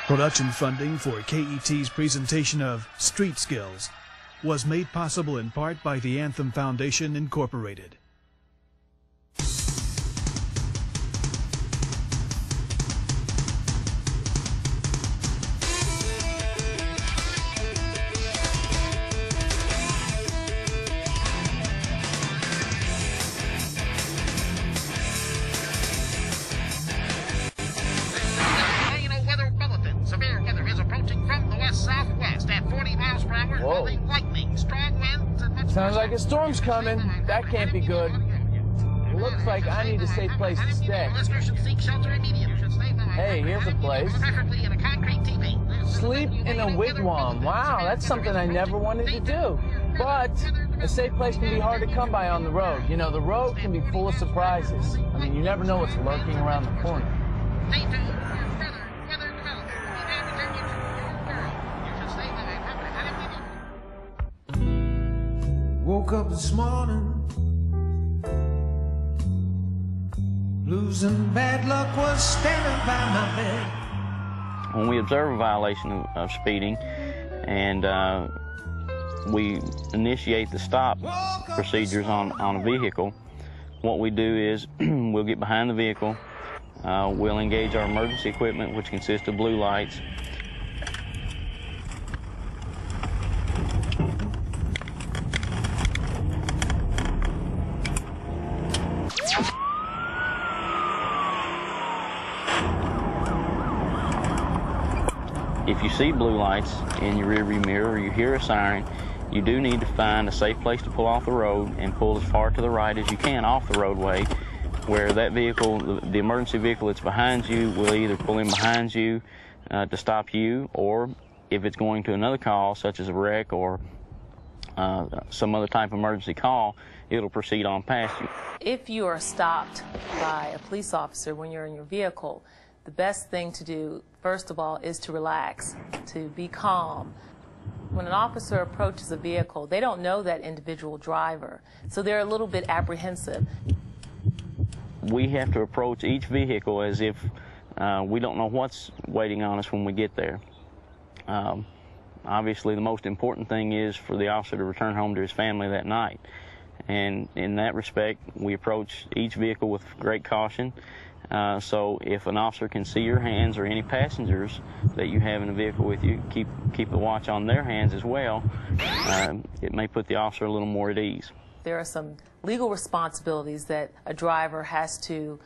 Production funding for KET's presentation of Street Skills was made possible in part by the Anthem Foundation, Incorporated. Severe weather is approaching from the west-southwest at 40 miles per hour. Whoa. Lightning, strong winds, and much Sounds like a storm's coming. That can't be good. Looks like I need a safe place to stay. Listeners should seek shelter immediately. Hey, here's a place. Preferably in a concrete teepee. Sleep in a wigwam. Wow, that's something I never wanted to do. But a safe place can be hard to come by on the road. You know, the road can be full of surprises. I mean, you never know what's lurking around the corner. Stay tuned for further weather developments. Woke up this morning, losing bad luck was standing by my bed. When we observe a violation of speeding and we initiate the stop procedures on a vehicle, what we do is we'll get behind the vehicle, we'll engage our emergency equipment, which consists of blue lights. If you see blue lights in your rearview mirror or you hear a siren, you do need to find a safe place to pull off the road and pull as far to the right as you can off the roadway, where that vehicle, the emergency vehicle that's behind you, will either pull in behind you to stop you, or if it's going to another call, such as a wreck or some other type of emergency call, it'll proceed on past you. If you are stopped by a police officer when you're in your vehicle, the best thing to do, first of all, is to relax, to be calm. When an officer approaches a vehicle, they don't know that individual driver, so they're a little bit apprehensive. We have to approach each vehicle as if we don't know what's waiting on us when we get there. Obviously, the most important thing is for the officer to return home to his family that night. And in that respect, we approach each vehicle with great caution. So if an officer can see your hands or any passengers that you have in the vehicle with you, keep a watch on their hands as well. It may put the officer a little more at ease. There are some legal responsibilities that a driver has to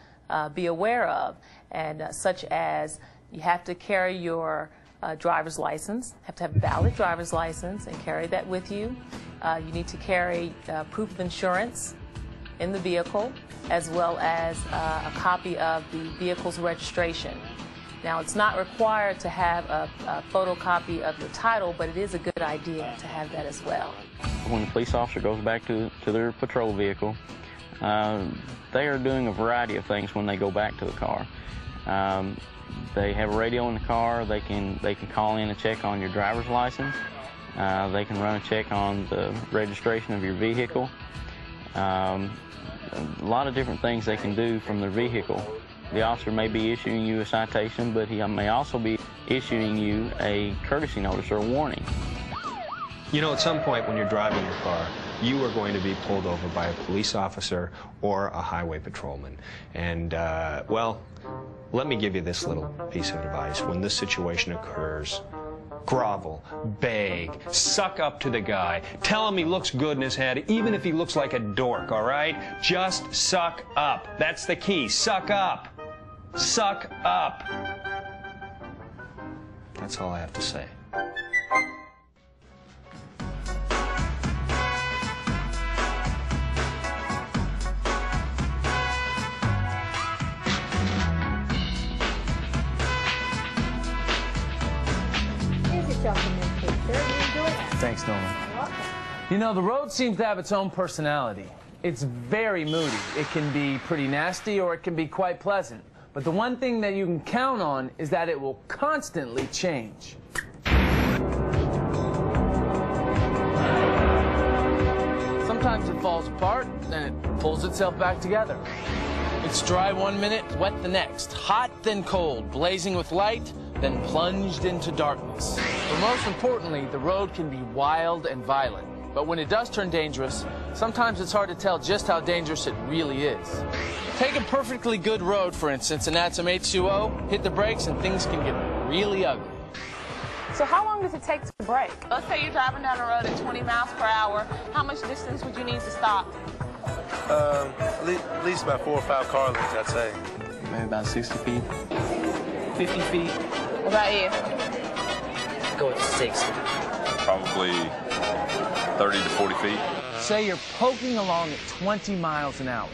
be aware of, and such as you have to carry your driver's license, have to have a valid driver's license and carry that with you. You need to carry proof of insurance in the vehicle, as well as a copy of the vehicle's registration. Now, it's not required to have a photocopy of your title, but it is a good idea to have that as well. When the police officer goes back to their patrol vehicle, they are doing a variety of things when they go back to the car. They have a radio in the car. They can call in and check on your driver's license. They can run a check on the registration of your vehicle. A lot of different things they can do from their vehicle. The officer may be issuing you a citation, but he may also be issuing you a courtesy notice or a warning. You know, at some point when you're driving your car, you are going to be pulled over by a police officer or a highway patrolman. And, well, let me give you this little piece of advice. When this situation occurs, grovel, beg, suck up to the guy. Tell him he looks good in his head, even if he looks like a dork, all right? Just suck up. That's the key. Suck up. Suck up. That's all I have to say. Thanks, Nolan. You know, the road seems to have its own personality. It's very moody. It can be pretty nasty or it can be quite pleasant. But the one thing that you can count on is that it will constantly change. Sometimes it falls apart, then it pulls itself back together. It's dry one minute, wet the next. Hot, then cold. Blazing with light, then plunged into darkness. But most importantly, the road can be wild and violent. But when it does turn dangerous, sometimes it's hard to tell just how dangerous it really is. Take a perfectly good road, for instance, and add some H2O, hit the brakes, and things can get really ugly. So how long does it take to brake? Let's say you're driving down the road at 20 miles per hour. How much distance would you need to stop? At least about 4 or 5 car lengths, I'd say. Maybe about 60 feet. 50 feet. What about you? Go with 60. Probably 30 to 40 feet. Say you're poking along at 20 miles an hour.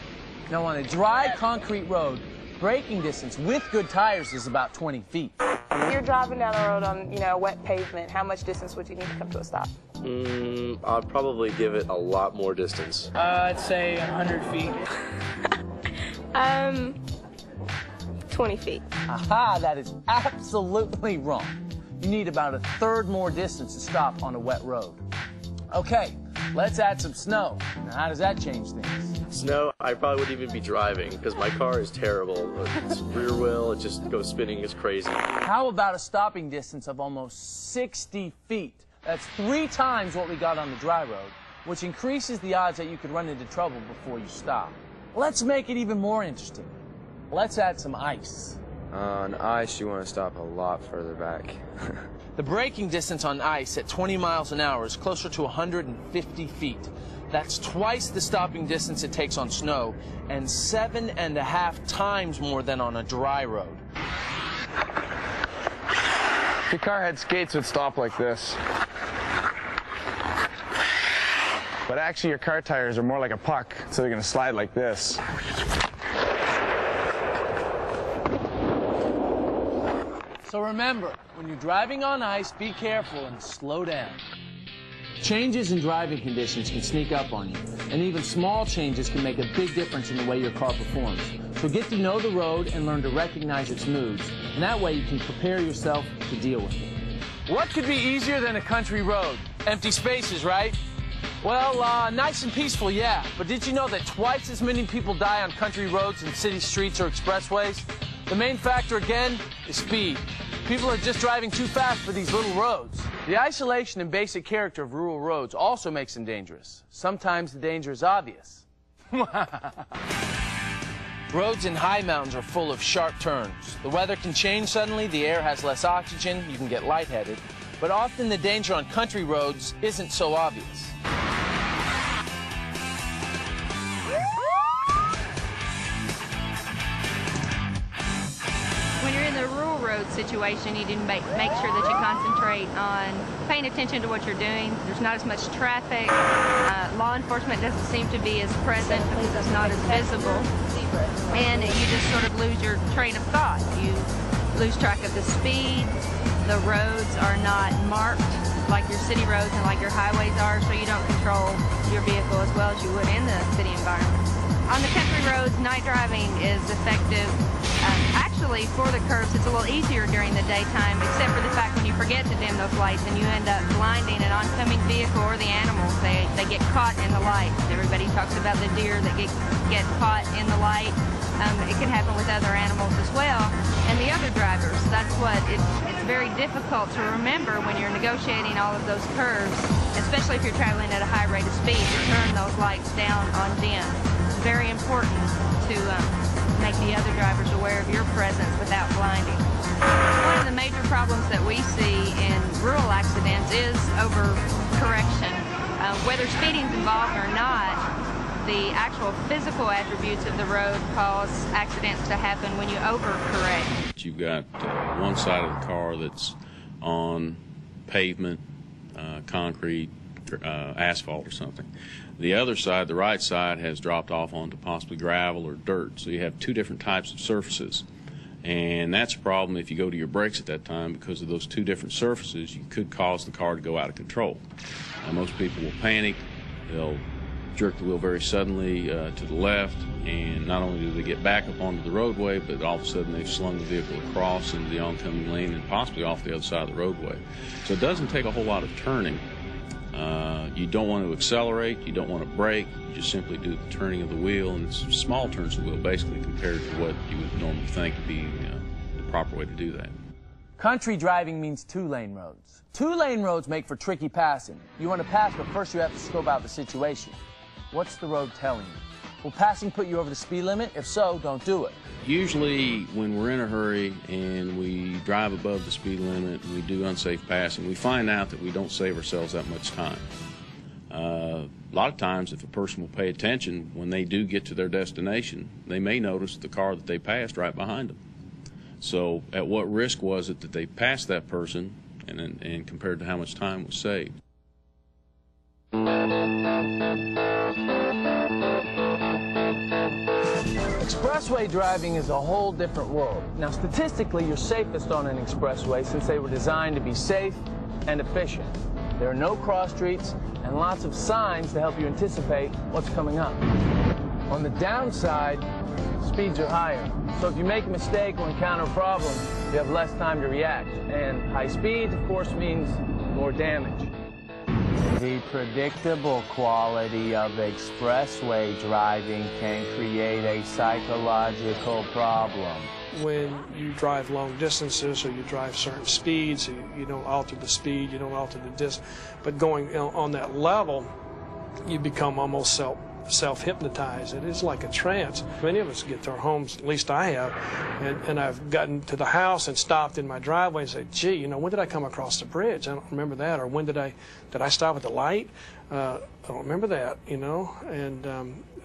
Now, on a dry concrete road, braking distance with good tires is about 20 feet. If you're driving down the road on, wet pavement, how much distance would you need to come to a stop? I'd probably give it a lot more distance. I'd say 100 feet. 20 feet. Aha, that is absolutely wrong. You need about a third more distance to stop on a wet road. Okay, let's add some snow. Now, how does that change things? Snow, I probably wouldn't even be driving because my car is terrible. It's rear wheel, it just goes spinning, it's crazy. How about a stopping distance of almost 60 feet? That's 3 times what we got on the dry road, which increases the odds that you could run into trouble before you stop. Let's make it even more interesting. Let's add some ice. On ice, you want to stop a lot further back. The braking distance on ice at 20 miles an hour is closer to 150 feet. That's twice the stopping distance it takes on snow and 7.5 times more than on a dry road. If your car had skates, it would stop like this. But actually, your car tires are more like a puck, so they're going to slide like this. So remember, when you're driving on ice, be careful and slow down. Changes in driving conditions can sneak up on you, and even small changes can make a big difference in the way your car performs. So get to know the road and learn to recognize its moods, and that way you can prepare yourself to deal with it. What could be easier than a country road? Empty spaces, right? Well, nice and peaceful, yeah, but did you know that twice as many people die on country roads than city streets or expressways? The main factor, again, is speed. People are just driving too fast for these little roads. The isolation and basic character of rural roads also makes them dangerous. Sometimes the danger is obvious. Roads in high mountains are full of sharp turns. The weather can change suddenly, the air has less oxygen, you can get lightheaded. But often the danger on country roads isn't so obvious. When you're in the rural road situation, you need to make sure that you concentrate on paying attention to what you're doing. There's not as much traffic. Law enforcement doesn't seem to be as present because it's not as visible. And you just sort of lose your train of thought. You lose track of the speed. The roads are not marked like your city roads and like your highways are, so you don't control your vehicle as well as you would in the city environment. On the country roads, night driving is effective. Actually, for the curves, it's a little easier during the daytime, except for the fact when you forget to dim those lights and you end up blinding an oncoming vehicle or the animals. They get caught in the light. Everybody talks about the deer that get caught in the light. It can happen with other animals as well. And the other drivers, that's what it's very difficult to remember when you're negotiating all of those curves, especially if you're traveling at a high rate of speed, to turn those lights down on dim. It's very important to make the other drivers aware of your presence without blinding. One of the major problems that we see in rural accidents is overcorrection. Whether speeding's involved or not, the actual physical attributes of the road cause accidents to happen when you overcorrect. You've got one side of the car that's on pavement, concrete, asphalt or something. The other side, the right side, has dropped off onto possibly gravel or dirt. So you have two different types of surfaces. And that's a problem if you go to your brakes at that time, because of those two different surfaces, you could cause the car to go out of control. Now, most people will panic. They'll jerk the wheel very suddenly to the left, and not only do they get back up onto the roadway, but all of a sudden they've slung the vehicle across into the oncoming lane and possibly off the other side of the roadway. So it doesn't take a whole lot of turning. You don't want to accelerate, you don't want to brake, you just simply do the turning of the wheel, and it's small turns of the wheel basically compared to what you would normally think would be the proper way to do that. Country driving means two-lane roads. Two-lane roads make for tricky passing. You want to pass, but first you have to scope out the situation. What's the road telling you? Will passing put you over the speed limit? If so, don't do it. Usually when we're in a hurry and we drive above the speed limit and we do unsafe passing, we find out that we don't save ourselves that much time. A lot of times if a person will pay attention, when they do get to their destination, they may notice the car that they passed right behind them. So at what risk was it that they passed that person and compared to how much time was saved? Expressway driving is a whole different world. Now, statistically, you're safest on an expressway since they were designed to be safe and efficient. There are no cross streets and lots of signs to help you anticipate what's coming up. On the downside, speeds are higher. So if you make a mistake or encounter a problem, you have less time to react. And high speed, of course, means more damage. The predictable quality of expressway driving can create a psychological problem. When you drive long distances or you drive certain speeds, you don't alter the speed, you don't alter the distance, but going on that level, you become almost self-hypnotized. It is like a trance. Many of us get to our homes, at least I have, and I've gotten to the house and stopped in my driveway and said, gee, when did I come across the bridge? I don't remember that. Or when did I stop at the light? I don't remember that, and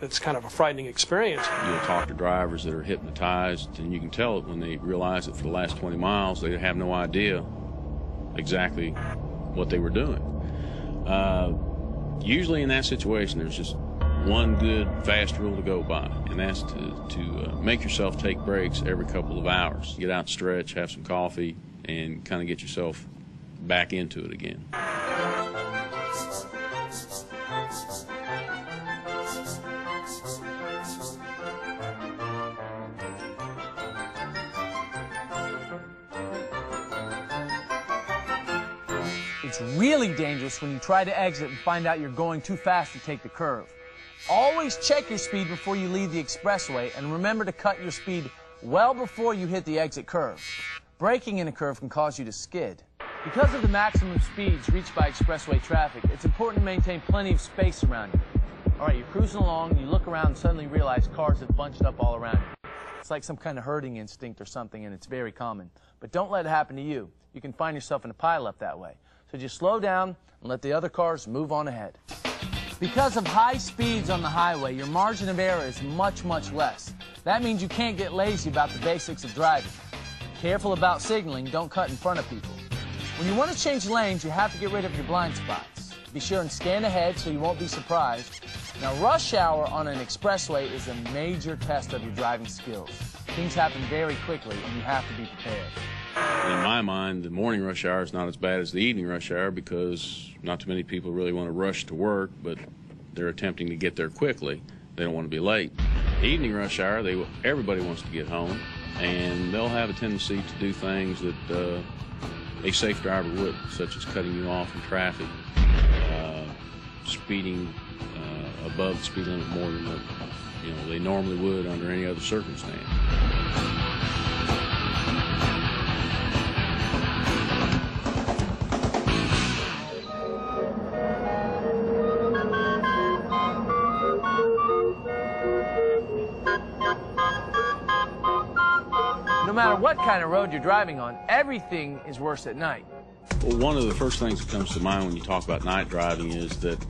it's kind of a frightening experience. You'll talk to drivers that are hypnotized, and you can tell it when they realize that for the last 20 miles they have no idea exactly what they were doing. Usually in that situation there's just one good fast rule to go by, and that's to make yourself take breaks every couple of hours. Get out, stretch, have some coffee, and kind of get yourself back into it again. It's really dangerous when you try to exit and find out you're going too fast to take the curve. Always check your speed before you leave the expressway, and remember to cut your speed well before you hit the exit curve. Braking in a curve can cause you to skid. Because of the maximum speeds reached by expressway traffic, it's important to maintain plenty of space around you. All right, you're cruising along, you look around and suddenly realize cars have bunched up all around you. It's like some kind of herding instinct or something, and it's very common. But don't let it happen to you. You can find yourself in a pileup that way. So just slow down and let the other cars move on ahead. Because of high speeds on the highway, your margin of error is much, much less. That means you can't get lazy about the basics of driving. Careful about signaling, don't cut in front of people. When you want to change lanes, you have to get rid of your blind spots. Be sure and scan ahead so you won't be surprised. Now, rush hour on an expressway is a major test of your driving skills. Things happen very quickly, and you have to be prepared. In my mind, the morning rush hour is not as bad as the evening rush hour because not too many people really want to rush to work, but they're attempting to get there quickly. They don't want to be late. The evening rush hour, everybody wants to get home, and they'll have a tendency to do things that a safe driver would, such as cutting you off in traffic, speeding above the speed limit more than what they normally would under any other circumstance. No matter what kind of road you're driving on, everything is worse at night. Well, one of the first things that comes to mind when you talk about night driving is that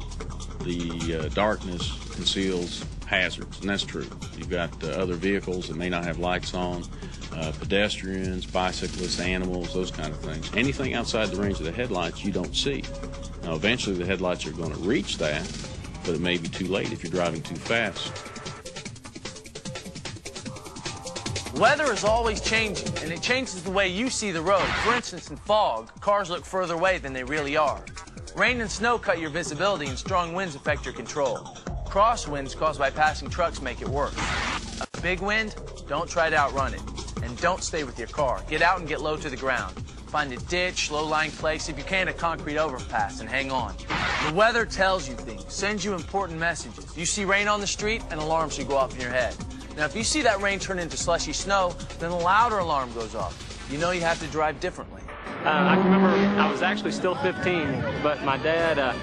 the darkness conceals hazards, and that's true. You've got other vehicles that may not have lights on, pedestrians, bicyclists, animals, those kind of things. Anything outside the range of the headlights you don't see. Now, eventually the headlights are going to reach that, but it may be too late if you're driving too fast. Weather is always changing, and it changes the way you see the road. For instance, in fog, cars look further away than they really are. Rain and snow cut your visibility, and strong winds affect your control. Crosswinds caused by passing trucks make it worse. A big wind, don't try to outrun it. And don't stay with your car. Get out and get low to the ground. Find a ditch, low-lying place, if you can, a concrete overpass, and hang on. The weather tells you things, sends you important messages. You see rain on the street, an alarm should go off in your head. Now, if you see that rain turn into slushy snow, then a louder alarm goes off. you know you have to drive differently. I can remember I was actually still 15, but my dad,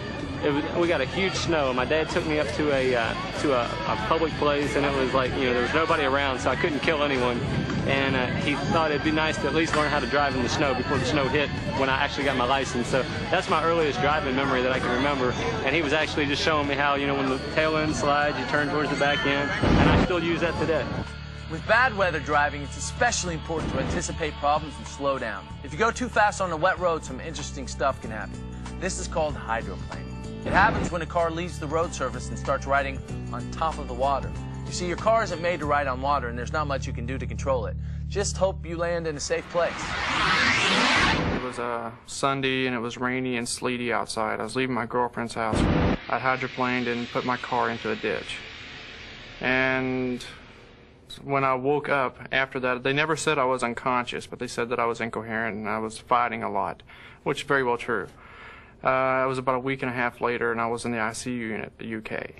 we got a huge snow. My dad took me up to a public place, and it was like, you know, there was nobody around, so I couldn't kill anyone. And he thought it'd be nice to at least learn how to drive in the snow before the snow hit when I actually got my license. So that's my earliest driving memory that I can remember. And he was actually just showing me how, you know, when the tail end slides, you turn towards the back end, and I still use that today. With bad weather driving, it's especially important to anticipate problems and slow down. If you go too fast on a wet road, some interesting stuff can happen. This is called hydroplaning. It happens when a car leaves the road surface and starts riding on top of the water. You see, your car isn't made to ride on water, and there's not much you can do to control it. Just hope you land in a safe place. It was Sunday, and it was rainy and sleety outside. I was leaving my girlfriend's house. I hydroplaned and put my car into a ditch. And when I woke up after that, they never said I was unconscious, but they said that I was incoherent and I was fighting a lot, which is very well true. It was about a week and a half later, and I was in the ICU unit at the UK.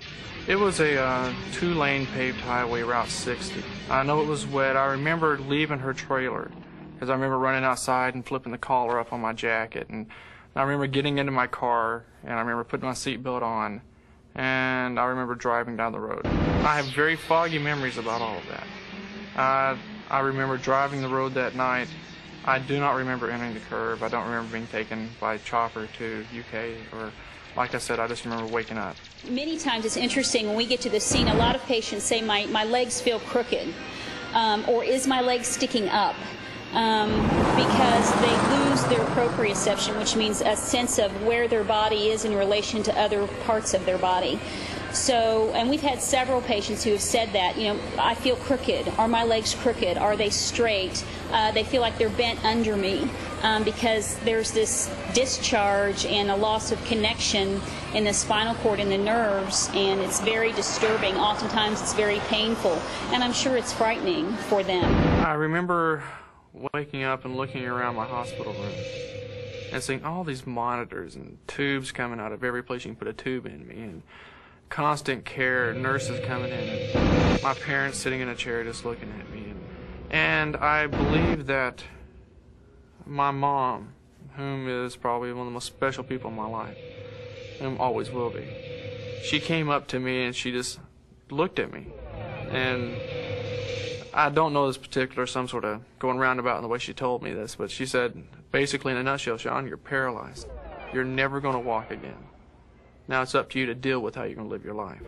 It was a two-lane paved highway, Route 60. I know it was wet. I remember leaving her trailer, because I remember running outside and flipping the collar up on my jacket. And I remember getting into my car, and I remember putting my seatbelt on, and I remember driving down the road. I have very foggy memories about all of that. I remember driving the road that night. I do not remember entering the curve. I don't remember being taken by chopper to UK, or like I said, I just remember waking up. Many times it's interesting when we get to the scene, a lot of patients say my legs feel crooked, or is my leg sticking up? Because they lose their proprioception, which means a sense of where their body is in relation to other parts of their body. So, and we've had several patients who have said that, you know, I feel crooked. Are my legs crooked? Are they straight? They feel like they're bent under me because there's this discharge and a loss of connection in the spinal cord and the nerves, and it's very disturbing. Oftentimes it's very painful, and I'm sure it's frightening for them. I remember waking up and looking around my hospital room and seeing all these monitors and tubes coming out of every place you can put a tube in me, and constant care, nurses coming in, and my parents sitting in a chair just looking at me. And I believe that my mom, whom is probably one of the most special people in my life, and always will be, she came up to me and she just looked at me. And I don't know this particular, some sort of going roundabout in the way she told me this, but she said, basically in a nutshell, Sean, you're paralyzed. You're never going to walk again. Now it's up to you to deal with how you're going to live your life.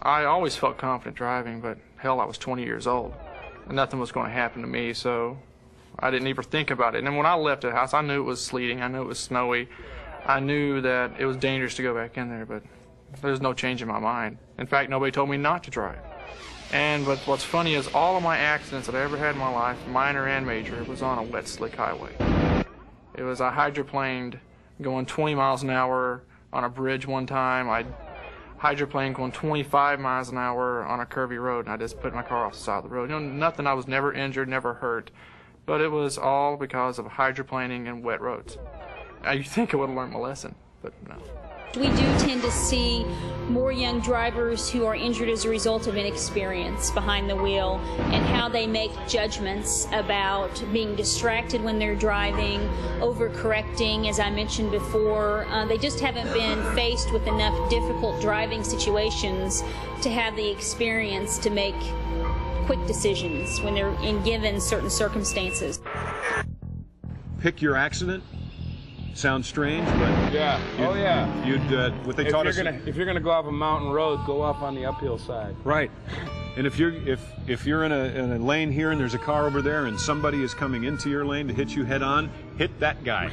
I always felt confident driving, but hell, I was 20 years old. And nothing was going to happen to me, so I didn't even think about it. And then when I left the house, I knew it was sleeting, I knew it was snowy. I knew that it was dangerous to go back in there, but there's no change in my mind. In fact, nobody told me not to drive. But what's funny is all of my accidents that I ever had in my life, minor and major, was on a wet, slick highway. It was, I hydroplaned going 20 miles an hour on a bridge one time. I hydroplaned going 25 miles an hour on a curvy road, and I just put my car off the side of the road. You know, nothing, I was never injured, never hurt, but it was all because of hydroplaning and wet roads. You'd think I would have learned my lesson, but no. We do tend to see more young drivers who are injured as a result of inexperience behind the wheel, and how they make judgments about being distracted when they're driving, overcorrecting, as I mentioned before. They just haven't been faced with enough difficult driving situations to have the experience to make quick decisions when they're given certain circumstances. Pick your accident. Sounds strange, but yeah, what they taught us. If you're gonna go off a mountain road, go off on the uphill side. Right, and if you're in a lane here and there's a car over there and somebody is coming into your lane to hit you head on, hit that guy.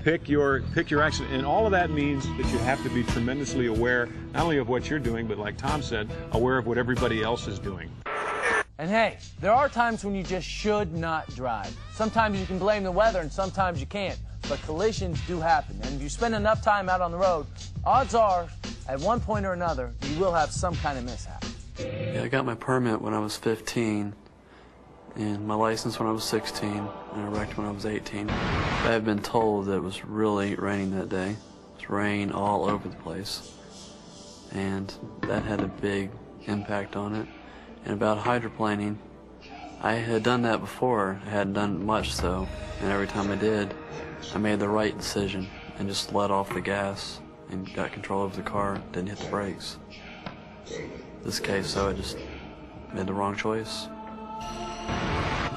Pick your accident, and all of that means that you have to be tremendously aware not only of what you're doing, but like Tom said, aware of what everybody else is doing. And hey, there are times when you just should not drive. Sometimes you can blame the weather and sometimes you can't. But collisions do happen. And if you spend enough time out on the road, odds are, at one point or another, you will have some kind of mishap. Yeah, I got my permit when I was 15, and my license when I was 16, and I wrecked when I was 18. I have been told that it was really raining that day. It was rain all over the place. And that had a big impact on it. And about hydroplaning, I had done that before. I hadn't done much so, and every time I did, I made the right decision and just let off the gas and got control of the car, didn't hit the brakes. This case, though, I just made the wrong choice.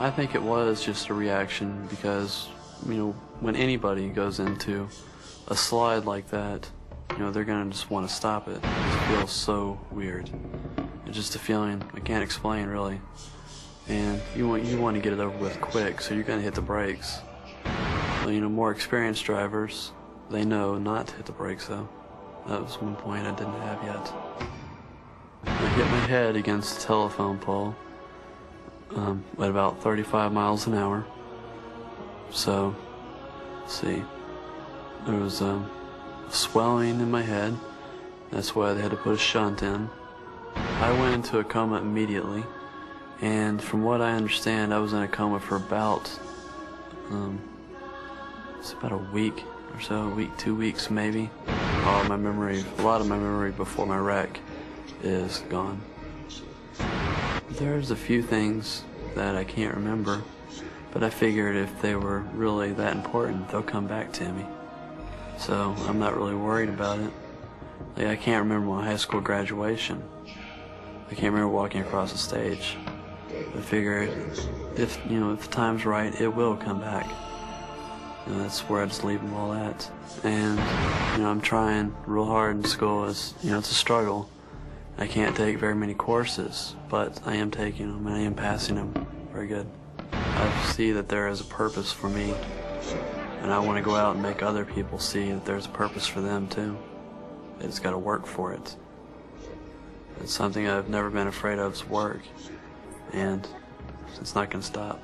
I think it was just a reaction because, you know, when anybody goes into a slide like that, you know, they're gonna just want to stop it. It feels so weird. It's just a feeling I can't explain, really. And you want to get it over with quick, so you're gonna hit the brakes. Well, you know, more experienced drivers, they know not to hit the brakes, though. That was one point I didn't have yet. I hit my head against a telephone pole at about 35 miles an hour. So, let's see, there was swelling in my head. That's why they had to put a shunt in. I went into a coma immediately, and from what I understand, I was in a coma for about it's about a week or so, a week, 2 weeks maybe. A lot of my memory before my wreck is gone. There's a few things that I can't remember, but I figured if they were really that important, they'll come back to me. So I'm not really worried about it. Like, I can't remember my high school graduation. I can't remember walking across the stage. I figured if the time's right, it will come back. And that's where I just leave them all at. And I'm trying real hard in school. It's a struggle. I can't take very many courses, but I am taking them and I am passing them very good. I see that there is a purpose for me, and I want to go out and make other people see that there's a purpose for them too. They just got to work for it. It's something I've never been afraid of, is work, and it's not going to stop.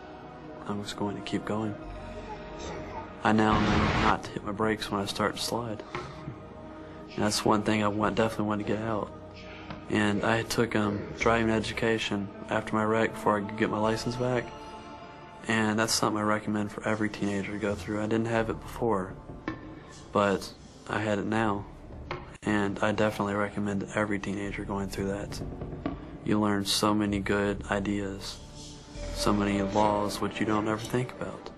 I'm just going to keep going. I now know not to hit my brakes when I start to slide. And that's one thing I definitely want to get out. And I took driving education after my wreck before I could get my license back. And that's something I recommend for every teenager to go through. I didn't have it before, but I had it now. And I definitely recommend every teenager going through that. You learn so many good ideas, so many laws which you don't ever think about.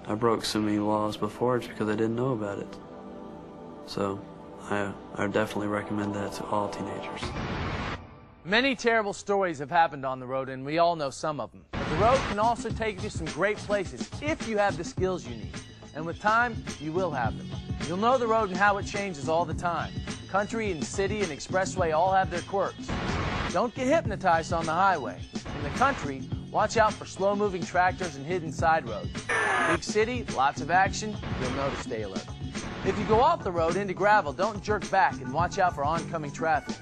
I broke so many laws before just because I didn't know about it. So I definitely recommend that to all teenagers. Many terrible stories have happened on the road, and we all know some of them. But the road can also take you to some great places if you have the skills you need. And with time, you will have them. You'll know the road and how it changes all the time. Country and city and expressway all have their quirks. Don't get hypnotized on the highway. In the country, watch out for slow-moving tractors and hidden side roads. Big city, lots of action, you'll know to stay alert. If you go off the road into gravel, don't jerk back and watch out for oncoming traffic.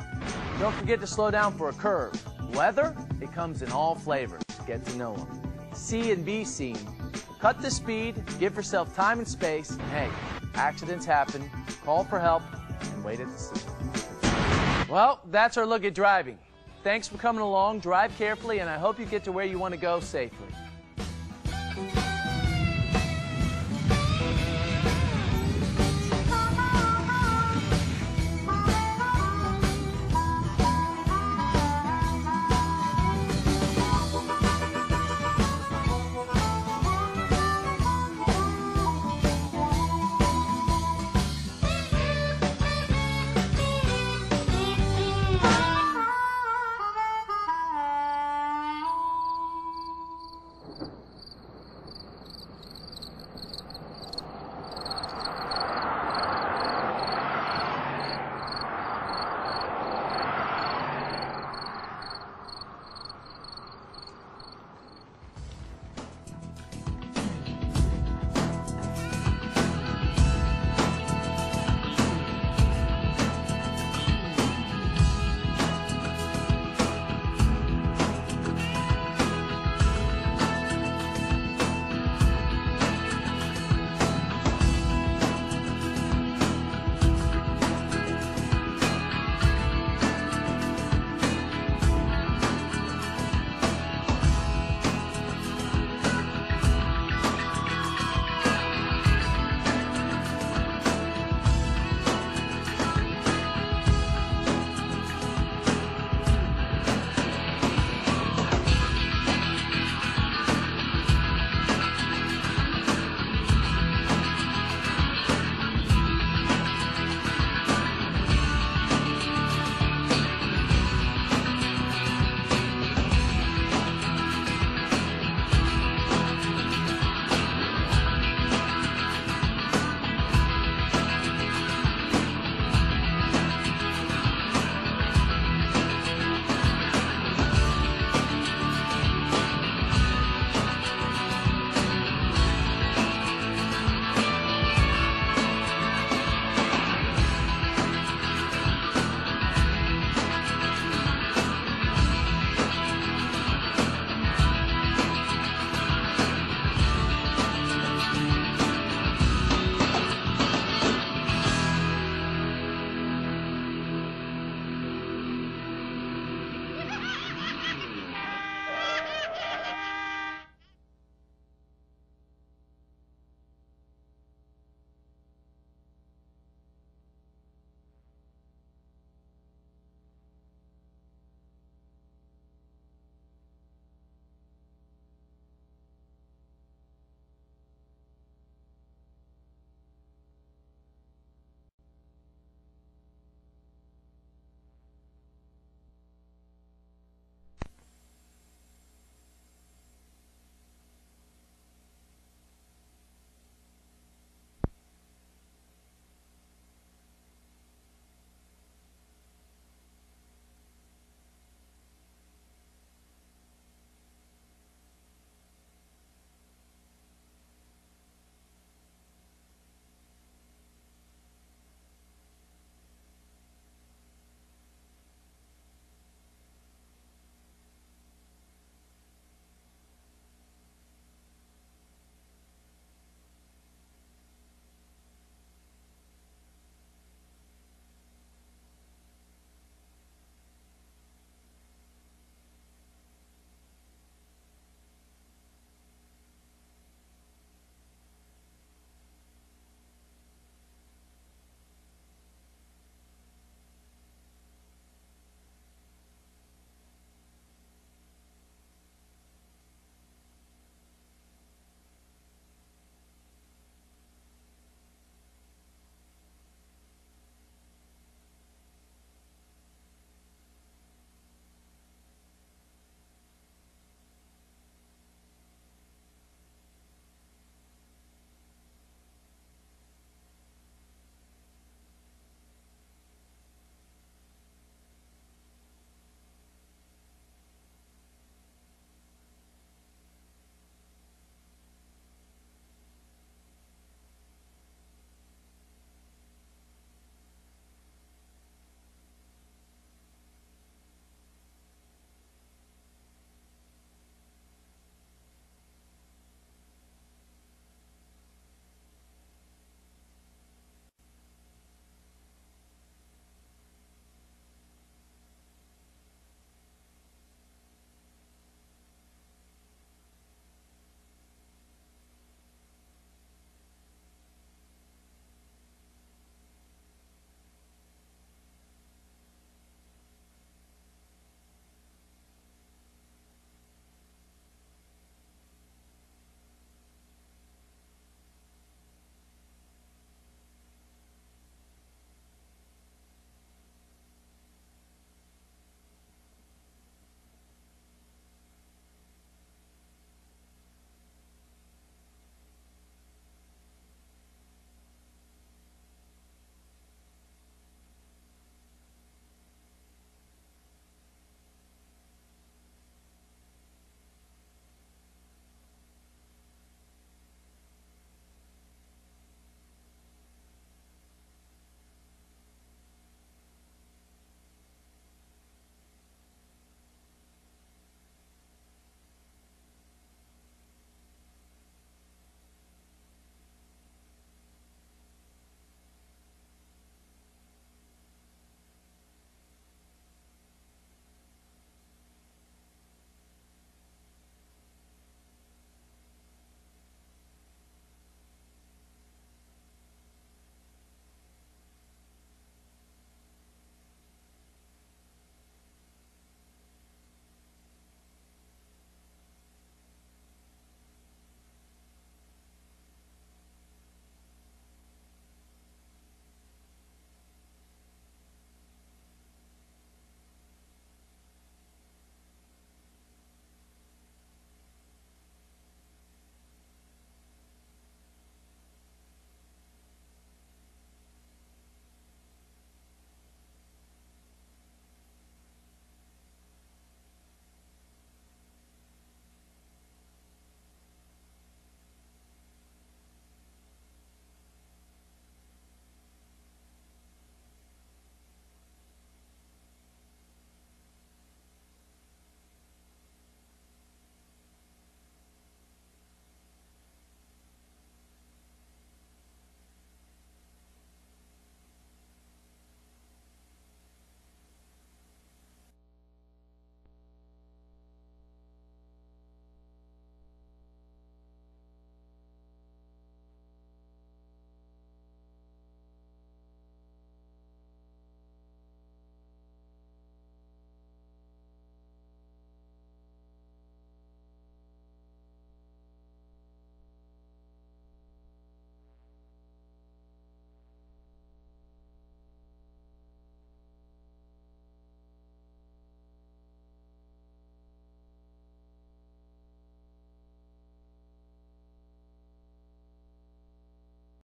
Don't forget to slow down for a curve. Weather, it comes in all flavors. Get to know them. See and be seen. Cut the speed, give yourself time and space, and hey, accidents happen. Call for help and wait at the scene. Well, that's our look at driving. Thanks for coming along. Drive carefully, and I hope you get to where you want to go safely.